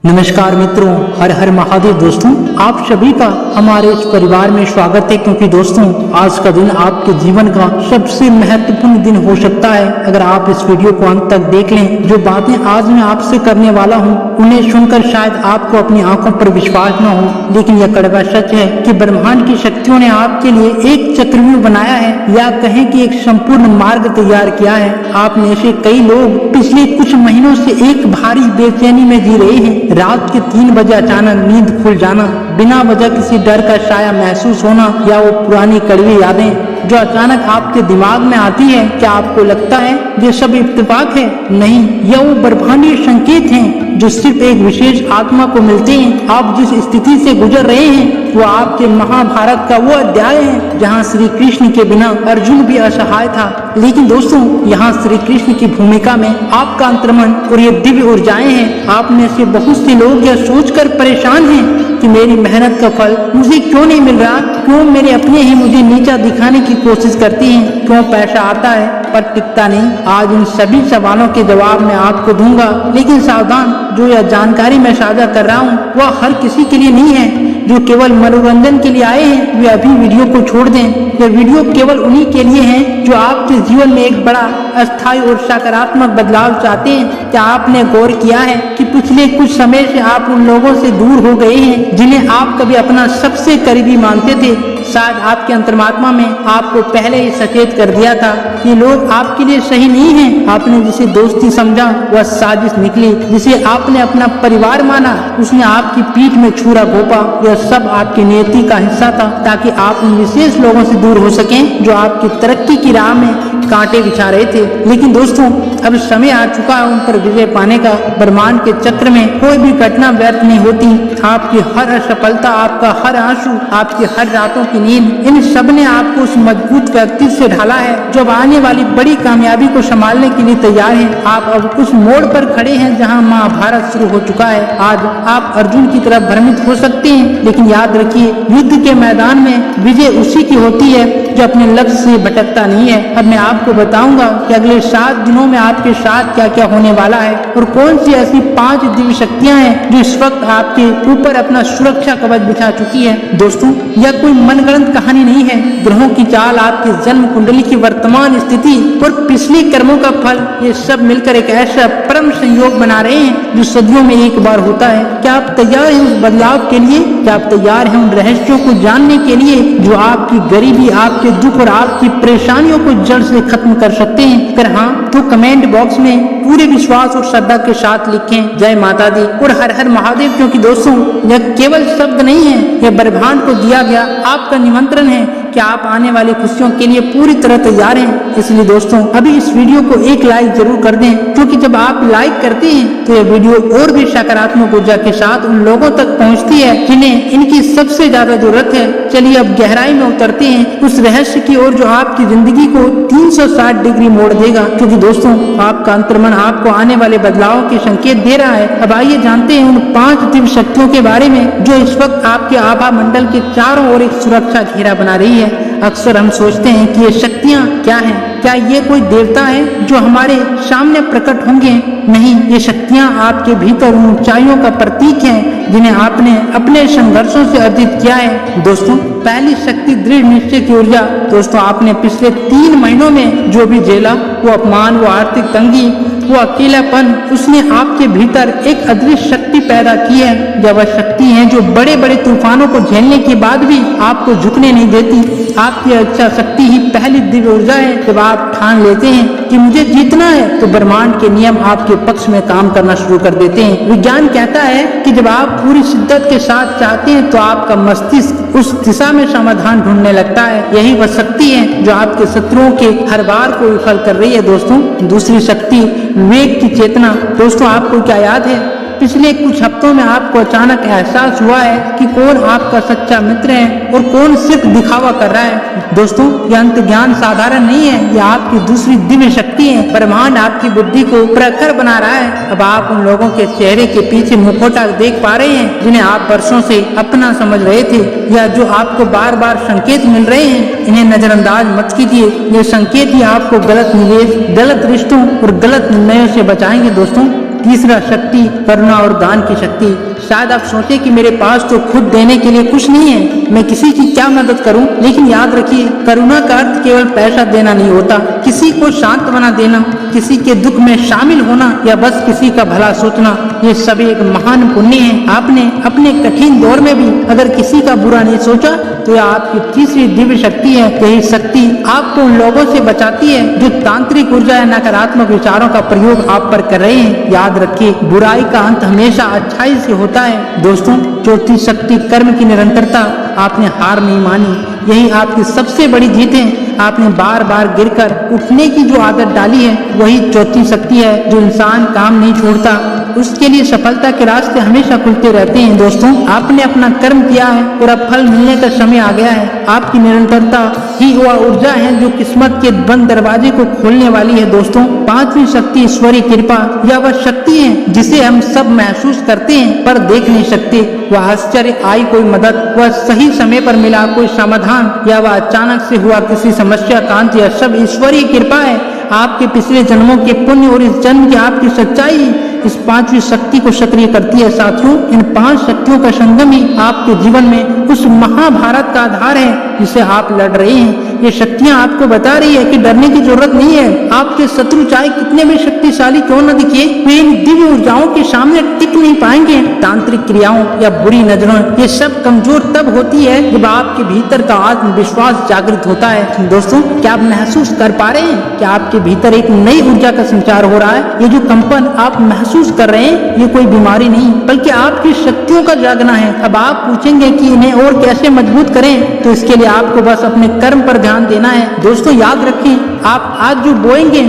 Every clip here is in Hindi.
नमस्कार मित्रों, हर हर महादेव। दोस्तों, आप सभी का हमारे इस परिवार में स्वागत है, क्योंकि दोस्तों आज का दिन आपके जीवन का सबसे महत्वपूर्ण दिन हो सकता है। अगर आप इस वीडियो को अंत तक देख लें, जो बातें आज मैं आपसे करने वाला हूं, उन्हें सुनकर शायद आपको अपनी आंखों पर विश्वास न हो, लेकिन यह कड़वा सच है कि ब्रह्मांड की शक्तियों ने आपके लिए एक चक्रव्यूह बनाया है, या कहें कि एक संपूर्ण मार्ग तैयार किया है। आप में से कई लोग पिछले कुछ महीनों से एक भारी बेचैनी में जी रहे हैं। रात के 3 बजे अचानक नींद खुल जाना, बिना वजह किसी डर का साया महसूस होना, या वो पुरानी कड़वी यादें जो अचानक आपके दिमाग में आती है। क्या आपको लगता है ये सब इत्तेफाक है? नहीं, यह वो ब्रह्मांडीय संकेत हैं जो सिर्फ एक विशेष आत्मा को मिलते हैं। आप जिस स्थिति से गुजर रहे हैं वो आपके महाभारत का वो अध्याय है जहाँ श्री कृष्ण के बिना अर्जुन भी असहाय था। लेकिन दोस्तों, यहाँ श्री कृष्ण की भूमिका में आपका अंतर्मन और ये दिव्य ऊर्जाएं हैं। आप में से बहुत से लोग यह सोचकर परेशान हैं कि मेरी मेहनत का फल मुझे क्यों नहीं मिल रहा, क्यों मेरे अपने ही मुझे नीचा दिखाने की कोशिश करते हैं, क्यों पैसा आता है पर टिकता नहीं। आज इन सभी सवालों के जवाब मैं आपको दूंगा, लेकिन सावधान, जो यह जानकारी मैं साझा कर रहा हूँ वह हर किसी के लिए नहीं है। जो केवल मनोरंजन के लिए आए हैं वे अभी वीडियो को छोड़ दें। यह वीडियो केवल उन्हीं के लिए है जो आपके जीवन में एक बड़ा अस्थायी और सकारात्मक बदलाव चाहते हैं। क्या आपने गौर किया है कि पिछले कुछ समय से आप उन लोगों से दूर हो गए हैं जिन्हें आप कभी अपना सबसे करीबी मानते थे? शायद आपके अंतर्मात्मा में आपको पहले ही सचेत कर दिया था कि लोग आपके लिए सही नहीं हैं। आपने जिसे दोस्ती समझा वह साजिश निकली, जिसे आपने अपना परिवार माना उसने आपकी पीठ में छुरा घोंपा। यह सब आपकी नियति का हिस्सा था, ताकि आप उन विशेष लोगों से दूर हो सकें जो आपकी तरक्की की राह में कांटे बिछा रहे थे। लेकिन दोस्तों, अब समय आ चुका है उन पर विजय पाने का। ब्रह्मांड के चक्र में कोई भी घटना व्यर्थ नहीं होती। आपकी हर असफलता, आपका हर आंसू, आपकी हर रातों की नींद, इन सब ने आपको उस मजबूत व्यक्ति से ढाला है जो अब आने वाली बड़ी कामयाबी को संभालने के लिए तैयार है। आप अब उस मोड़ पर खड़े हैं जहां महाभारत शुरू हो चुका है। आज आप अर्जुन की तरफ भ्रमित हो सकते हैं, लेकिन याद रखिए, युद्ध के मैदान में विजय उसी की होती है जो अपने लक्ष्य से भटकता नहीं है। अब मैं आपको बताऊंगा कि अगले 7 दिनों में आपके साथ क्या क्या होने वाला है, और कौन सी ऐसी 5 दिव्य शक्तियां हैं जो इस वक्त आपके ऊपर अपना सुरक्षा कवच बिछा चुकी है। दोस्तों, यह कोई मनगढ़ंत कहानी नहीं है। ग्रहों की चाल, आपकी जन्म कुंडली की वर्तमान स्थिति और पिछले कर्मों का फल, ये सब मिलकर एक ऐसा परम संयोग बना रहे हैं जो सदियों में एक बार होता है। क्या आप तैयार हैं उस बदलाव के लिए? क्या आप तैयार हैं उन रहस्यों को जानने के लिए जो आपकी गरीबी, आपके दुख और आपकी परेशानियों को जड़ से खत्म कर सकते हैं? अगर हाँ, तो कमेंट बॉक्स में पूरे विश्वास और श्रद्धा के साथ लिखें जय माता दी और हर हर महादेव, क्योंकि दोस्तों यह केवल शब्द नहीं है, यह ब्रह्मांड को दिया गया आपका निमंत्रण है कि आप आने वाली खुशियों के लिए पूरी तरह तैयार हैं। इसलिए दोस्तों, अभी इस वीडियो को एक लाइक जरूर कर दें, क्योंकि जब आप लाइक करते हैं तो यह वीडियो और भी सकारात्मक ऊर्जा के साथ उन लोगों तक पहुंचती है जिन्हें इनकी सबसे ज्यादा जरूरत है। चलिए अब गहराई में उतरते हैं उस रहस्य की ओर जो आपकी जिंदगी को 360 डिग्री मोड़ देगा, क्योंकि दोस्तों आपका अंतर्मन आपको आने वाले बदलाव के संकेत दे रहा है। अब आइए जानते हैं उन 5 दिव्य शक्तियों के बारे में जो इस वक्त आपके आभा मंडल के चारों ओर एक सुरक्षा घेरा बना रही है। अक्सर हम सोचते हैं कि ये शक्तियाँ क्या हैं? क्या ये कोई देवता है जो हमारे सामने प्रकट होंगे? नहीं, ये शक्तियाँ आपके भीतर ऊंचाइयों का प्रतीक हैं जिन्हें आपने अपने संघर्षों से अर्जित किया है। दोस्तों, पहली शक्ति दृढ़ निश्चय की ऊर्जा। दोस्तों, आपने पिछले 3 महीनों में जो भी झेला, वो अपमान, वो आर्थिक तंगी, वो अकेलापन, उसने आपके भीतर एक अदृश्य शक्ति पैदा की है। यह वह शक्ति है जो बड़े बड़े तूफानों को झेलने के बाद भी आपको झुकने नहीं देती। आपकी इच्छा शक्ति ही पहली दिव्य ऊर्जा है। जब आप ठान लेते हैं कि मुझे जीतना है, तो ब्रह्मांड के नियम आपके पक्ष में काम करना शुरू कर देते हैं। विज्ञान कहता है कि जब आप पूरी शिद्दत के साथ चाहते हैं तो आपका मस्तिष्क उस दिशा में समाधान ढूंढने लगता है। यही वह शक्ति है जो आपके शत्रुओं के हर बार को विफल कर रही है। दोस्तों, दूसरी शक्ति विवेक की चेतना। दोस्तों, आपको क्या याद है, पिछले कुछ हफ्तों में आपको अचानक एहसास हुआ है कि कौन आपका सच्चा मित्र है और कौन सिर्फ दिखावा कर रहा है। दोस्तों, यह अंत ज्ञान साधारण नहीं है, यह आपकी दूसरी दिव्य शक्ति है। ब्रह्मांड आपकी बुद्धि को प्रखर बना रहा है। अब आप उन लोगों के चेहरे के पीछे मुखौटा देख पा रहे हैं जिन्हें आप वर्षों से अपना समझ रहे थे, या जो आपको बार बार संकेत मिल रहे हैं। इन्हें नजरअंदाज मत कीजिए, ये संकेत ही आपको गलत निवेश, गलत रिश्तों और गलत निर्णयों से बचाएंगे। दोस्तों, तीसरा शक्ति करुणा और दान की शक्ति। शायद आप सोचे कि मेरे पास तो खुद देने के लिए कुछ नहीं है, मैं किसी की क्या मदद करूं। लेकिन याद रखिए, करुणा का अर्थ केवल पैसा देना नहीं होता। किसी को शांत बना देना, किसी के दुख में शामिल होना या बस किसी का भला सोचना, ये सभी एक महान पुण्य है। आपने अपने कठिन दौर में भी अगर किसी का बुरा नहीं सोचा तो यह आपकी तीसरी दिव्य शक्ति है। यही शक्ति आपको उन लोगों से बचाती है जो तांत्रिक ऊर्जा या नकारात्मक विचारों का प्रयोग आप पर कर रहे हैं। याद रखिए, बुराई का अंत हमेशा अच्छाई से होता है। दोस्तों, चौथी शक्ति कर्म की निरंतरता। आपने हार नहीं मानी, यही आपकी सबसे बड़ी जीत है। आपने बार बार गिरकर उठने की जो आदत डाली है, वही चौथी शक्ति है। जो इंसान काम नहीं छोड़ता, उसके लिए सफलता के रास्ते हमेशा खुलते रहते हैं। दोस्तों, आपने अपना कर्म किया है और अब फल मिलने का समय आ गया है। आपकी निरंतरता ही वह ऊर्जा है जो किस्मत के बंद दरवाजे को खोलने वाली है। दोस्तों, पांचवी शक्ति ईश्वरीय कृपा। यह वह शक्ति है जिसे हम सब महसूस करते हैं पर देख नहीं सकते। वह आश्चर्य आई कोई मदद, वह सही समय पर मिला कोई समाधान, या वह अचानक से हुआ किसी समस्या का अंत, यह सब ईश्वरीय कृपा है। आपके पिछले जन्मों के पुण्य और इस जन्म की आपकी सच्चाई इस पांचवी शक्ति को सक्रिय करती है। साथियों, इन पांच शक्तियों का संगम ही आपके जीवन में उस महाभारत का आधार है जिसे आप लड़ रहे हैं। ये शक्तियां आपको बता रही है कि डरने की जरूरत नहीं है। आपके शत्रु चाहे कितने भी शक्तिशाली क्यों न दिखे, वे इन दिव्य ऊर्जाओं के सामने टिक नहीं पाएंगे। तांत्रिक क्रियाओं या बुरी नजरों, ये सब कमजोर तब होती है जब आपके भीतर का आत्मविश्वास जागृत होता है। दोस्तों, क्या आप महसूस कर पा रहे हैं कि आपके भीतर एक नई ऊर्जा का संचार हो रहा है? ये जो कंपन आप महसूस कर रहे हैं, ये कोई बीमारी नहीं बल्कि आपकी शक्तियों का जागना है। अब आप पूछेंगे कि इन्हें और कैसे मजबूत करें, तो इसके लिए आपको बस अपने कर्म पर ध्यान देना है। दोस्तों, याद रखें, आप आज जो बोएंगे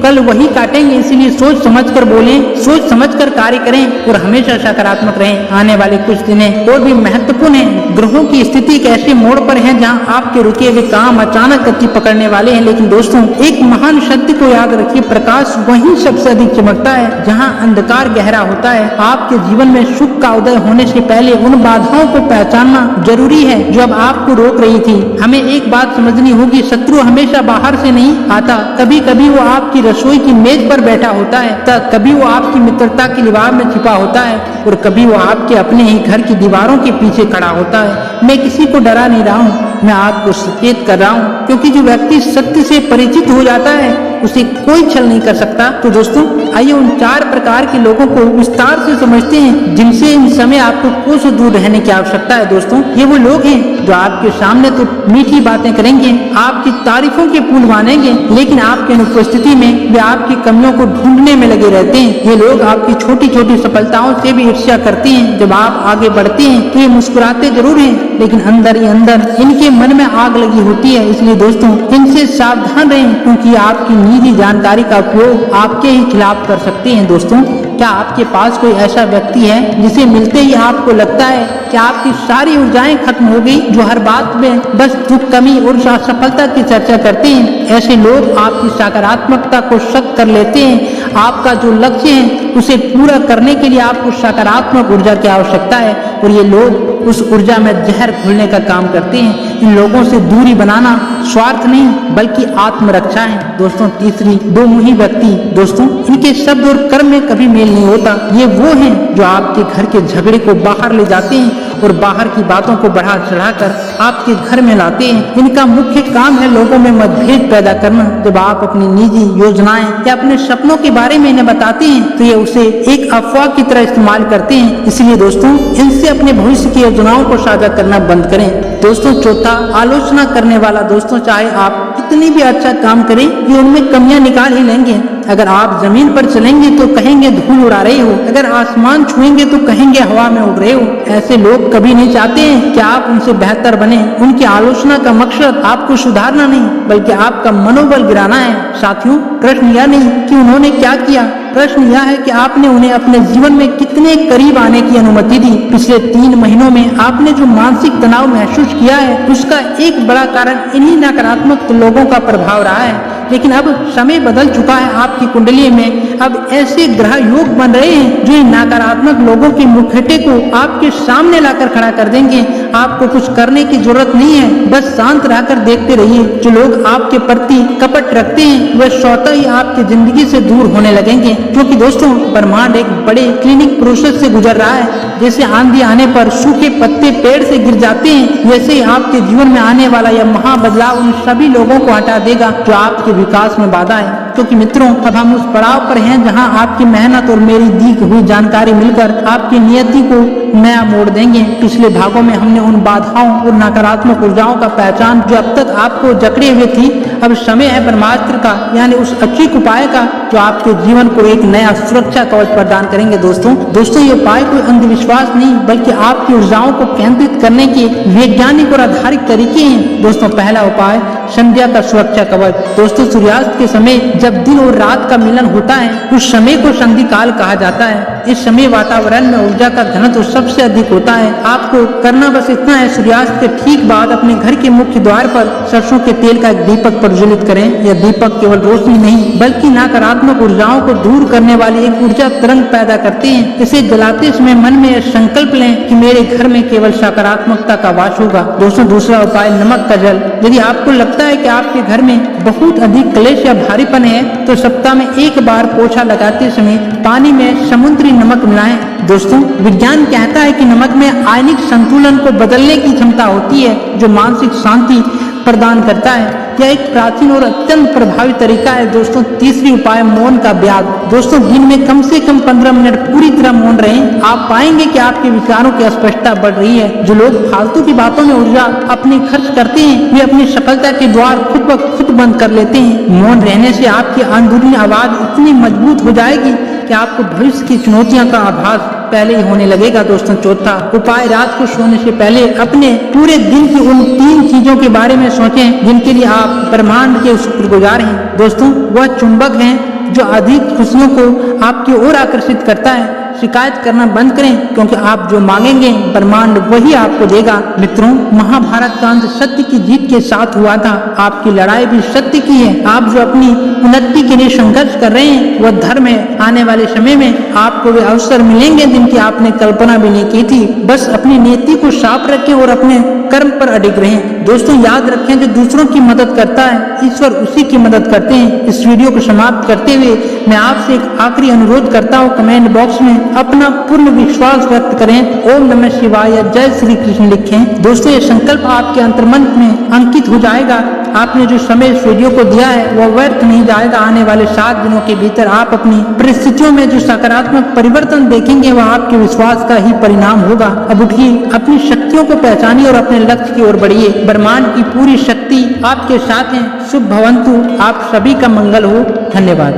कल वही काटेंगे। इसीलिए सोच समझकर बोलें, सोच समझकर कार्य करें और हमेशा सकारात्मक रहें। आने वाले कुछ दिन और भी महत्वपूर्ण हैं। ग्रहों की स्थिति एक ऐसे मोड़ पर है जहां आपके रुके हुए काम अचानक गति पकड़ने वाले हैं। लेकिन दोस्तों, एक महान शक्ति को याद रखिए, प्रकाश वहीं सबसे अधिक चमकता है जहां अंधकार गहरा होता है। आपके जीवन में सुख का उदय होने से पहले उन बाधाओं को पहचानना जरूरी है जो अब आपको रोक रही थी। हमें एक बात समझनी होगी, शत्रु हमेशा बाहर से नहीं आता। कभी कभी वो आपकी रसोई की मेज पर बैठा होता है, तब कभी वो आपकी मित्रता की दीवार में छिपा होता है और कभी वो आपके अपने ही घर की दीवारों के पीछे खड़ा होता है। मैं किसी को डरा नहीं रहा हूँ, मैं आपको सचेत कर रहा हूँ, क्योंकि जो व्यक्ति सत्य से परिचित हो जाता है उसे कोई छल नहीं कर सकता। तो दोस्तों, आइए उन 4 प्रकार के लोगों को विस्तार से समझते हैं जिनसे इन समय आपको कोसों दूर रहने की आवश्यकता है। दोस्तों, ये वो लोग हैं जो आपके सामने तो मीठी बातें करेंगे, आपकी तारीफों के पुल बांधेंगे, लेकिन आपकी अनुपस्थिति में वे आपकी कमियों को ढूंढने में लगे रहते हैं। ये लोग आपकी छोटी छोटी सफलताओं से भी ईर्ष्या करते हैं। जब आप आगे बढ़ते हैं तो ये मुस्कुराते जरूर हैं, लेकिन अंदर ही अंदर इनके मन में आग लगी होती है। इसलिए दोस्तों, इनसे सावधान रहें, क्योंकि आपकी निजी जानकारी का उपयोग आपके ही खिलाफ कर सकते हैं। दोस्तों, क्या आपके पास कोई ऐसा व्यक्ति है जिसे मिलते ही आपको लगता है कि आपकी सारी ऊर्जाएं खत्म हो गई, जो हर बात में बस दुख, कमी और असफलता की चर्चा करते हैं? ऐसे लोग आपकी सकारात्मकता को शक कर लेते हैं। आपका जो लक्ष्य है उसे पूरा करने के लिए आपको सकारात्मक ऊर्जा की आवश्यकता है और ये लोग उस ऊर्जा में जहर घोलने का काम करते हैं। इन लोगों से दूरी बनाना स्वार्थ नहीं बल्कि आत्मरक्षा है। दोस्तों, तीसरी, दो मुही व्यक्ति। दोस्तों, इनके शब्द और कर्म में कभी मेल नहीं होता। ये वो हैं जो आपके घर के झगड़े को बाहर ले जाते हैं और बाहर की बातों को बढ़ा चढ़ाकर आपके घर में लाते हैं। इनका मुख्य काम है लोगों में मतभेद पैदा करना। जब आप अपनी निजी योजनाएं या अपने सपनों के बारे में इन्हें बताते हैं तो ये उसे एक अफवाह की तरह इस्तेमाल करते हैं। इसलिए दोस्तों, इनसे अपने भविष्य की योजनाओं को साझा करना बंद करें। दोस्तों, चौथा, आलोचना करने वाला। दोस्तों, चाहे आप कितनी भी अच्छा काम करें, ये उनमें कमियां निकाल ही लेंगे। अगर आप जमीन पर चलेंगे तो कहेंगे धूल उड़ा रहे हो, अगर आसमान छुएंगे तो कहेंगे हवा में उड़ रहे हो। ऐसे लोग कभी नहीं चाहते हैं कि आप उनसे बेहतर बने। उनकी आलोचना का मकसद आपको सुधारना नहीं बल्कि आपका मनोबल गिराना है। साथियों, प्रश्न यह नहीं कि उन्होंने क्या किया, प्रश्न यह है कि आपने उन्हें अपने जीवन में कितने करीब आने की अनुमति दी। पिछले 3 महीनों में आपने जो मानसिक तनाव महसूस किया है, उसका एक बड़ा कारण इन्हीं नकारात्मक लोगों का प्रभाव रहा है। लेकिन अब समय बदल चुका है आपकी कुंडली में। अब ऐसे ग्रह योग बन रहे हैं जो इन नकारात्मक लोगों के मुखौटे को आपके सामने लाकर खड़ा कर देंगे। आपको कुछ करने की जरूरत नहीं है, बस शांत रहकर देखते रहिए। जो लोग आपके प्रति कपट रखते हैं वह स्वतः ही आपकी जिंदगी से दूर होने लगेंगे, क्योंकि दोस्तों ब्रह्मांड एक बड़े क्लिनिक प्रोसेस से गुजर रहा है। जैसे आंधी आने पर सूखे पत्ते पेड़ से गिर जाते हैं, वैसे ही आपके जीवन में आने वाला यह महाबदलाव उन सभी लोगों को हटा देगा जो आपके विकास में बाधा है। क्योंकि मित्रों अब हम उस पड़ाव पर हैं जहां आपकी मेहनत और मेरी दी हुई जानकारी मिलकर आपकी नियति को नया मोड़ देंगे। पिछले भागों में हमने उन बाधाओं और नकारात्मक ऊर्जाओं का पहचान जो अब तक आपको जकड़े हुए थी। अब समय है ब्रह्मास्त्र का, यानी उस अचूक उपाय का जो आपके जीवन को एक नया सुरक्षा कवच प्रदान करेंगे। दोस्तों ये उपाय कोई अंधविश्वास नहीं बल्कि आपकी ऊर्जाओं को केंद्रित करने के वैज्ञानिक और आधारित तरीके हैं। दोस्तों पहला उपाय संध्या का सुरक्षा कवच। दोस्तों सूर्यास्त के समय जब दिन और रात का मिलन होता है उस समय को संधि काल कहा जाता है। इस समय वातावरण में ऊर्जा का घनत्व सबसे अधिक होता है। आपको करना बस इतना है, सूर्यास्त के ठीक बाद अपने घर के मुख्य द्वार पर सरसों के तेल का एक दीपक प्रज्वलित करें। यह दीपक केवल रोशनी नहीं बल्कि नकारात्मक ऊर्जाओं को दूर करने वाली एक ऊर्जा तरंग पैदा करते हैं। इसे जलाते समय मन में यह संकल्प लें कि मेरे घर में केवल सकारात्मकता का वास होगा। दोस्तों दूसरा उपाय नमक का जल। यदि आपको लगता है कि आपके घर में बहुत अधिक क्लेश या भारीपन है तो सप्ताह में एक बार पोछा लगाते समय पानी में समुद्री नमक मिलाएं। दोस्तों विज्ञान कहता है कि नमक में आयनिक संतुलन को बदलने की क्षमता होती है जो मानसिक शांति प्रदान करता है। यह एक प्राचीन और अत्यंत प्रभावी तरीका है। दोस्तों तीसरी उपाय मौन का अभ्यास। दोस्तों दिन में कम से कम 15 मिनट पूरी तरह मौन रहें। आप पाएंगे कि आपके विचारों की स्पष्टता बढ़ रही है। जो लोग फालतू की बातों में ऊर्जा अपनी खर्च करते हैं वे अपनी सफलता के द्वार खुद ब खुद बंद कर लेते हैं। मौन रहने से आपकी अंदरूनी आवाज इतनी मजबूत हो जाएगी कि आपको भविष्य की चुनौतियों का आभास पहले ही होने लगेगा। दोस्तों चौथा उपाय रात को सोने से पहले अपने पूरे दिन की उन 3 चीजों के बारे में सोचें जिनके लिए आप ब्रह्मांड के शुक्रगुजार हैं। दोस्तों वह चुंबक हैं जो अधिक खुशियों को आपकी ओर आकर्षित करता है। शिकायत करना बंद करें क्योंकि आप जो मांगेंगे ब्रह्मांड वही आपको देगा। मित्रों महाभारत का अंत सत्य की जीत के साथ हुआ था। आपकी लड़ाई भी सत्य की है। आप जो अपनी उन्नति के लिए संघर्ष कर रहे हैं वह धर्म है। आने वाले समय में आपको वे अवसर मिलेंगे जिनकी आपने कल्पना भी नहीं की थी। बस अपनी नीति को साफ रखें और अपने कर्म पर अडिग रहें। दोस्तों याद रखें जो दूसरों की मदद करता है ईश्वर उसी की मदद करते हैं। इस वीडियो को समाप्त करते हुए मैं आपसे एक आखिरी अनुरोध करता हूँ, कमेंट बॉक्स में अपना पूर्ण विश्वास व्यक्त करें। ओम नमः शिवाय या जय श्री कृष्ण लिखें। दोस्तों ये संकल्प आपके अंतर्मन में अंकित हो जाएगा। आपने जो समय इस वीडियो को दिया है वह व्यर्थ नहीं जाएगा। आने वाले 7 दिनों के भीतर आप अपनी परिस्थितियों में जो सकारात्मक परिवर्तन देखेंगे वह आपके विश्वास का ही परिणाम होगा। अब उठिए, अपनी शक्तियों को पहचानिए और अपने लक्ष्य की ओर बढ़िए। ब्रह्मांड की पूरी शक्ति आपके साथ है। शुभ भवंतु। आप सभी का मंगल हो। धन्यवाद।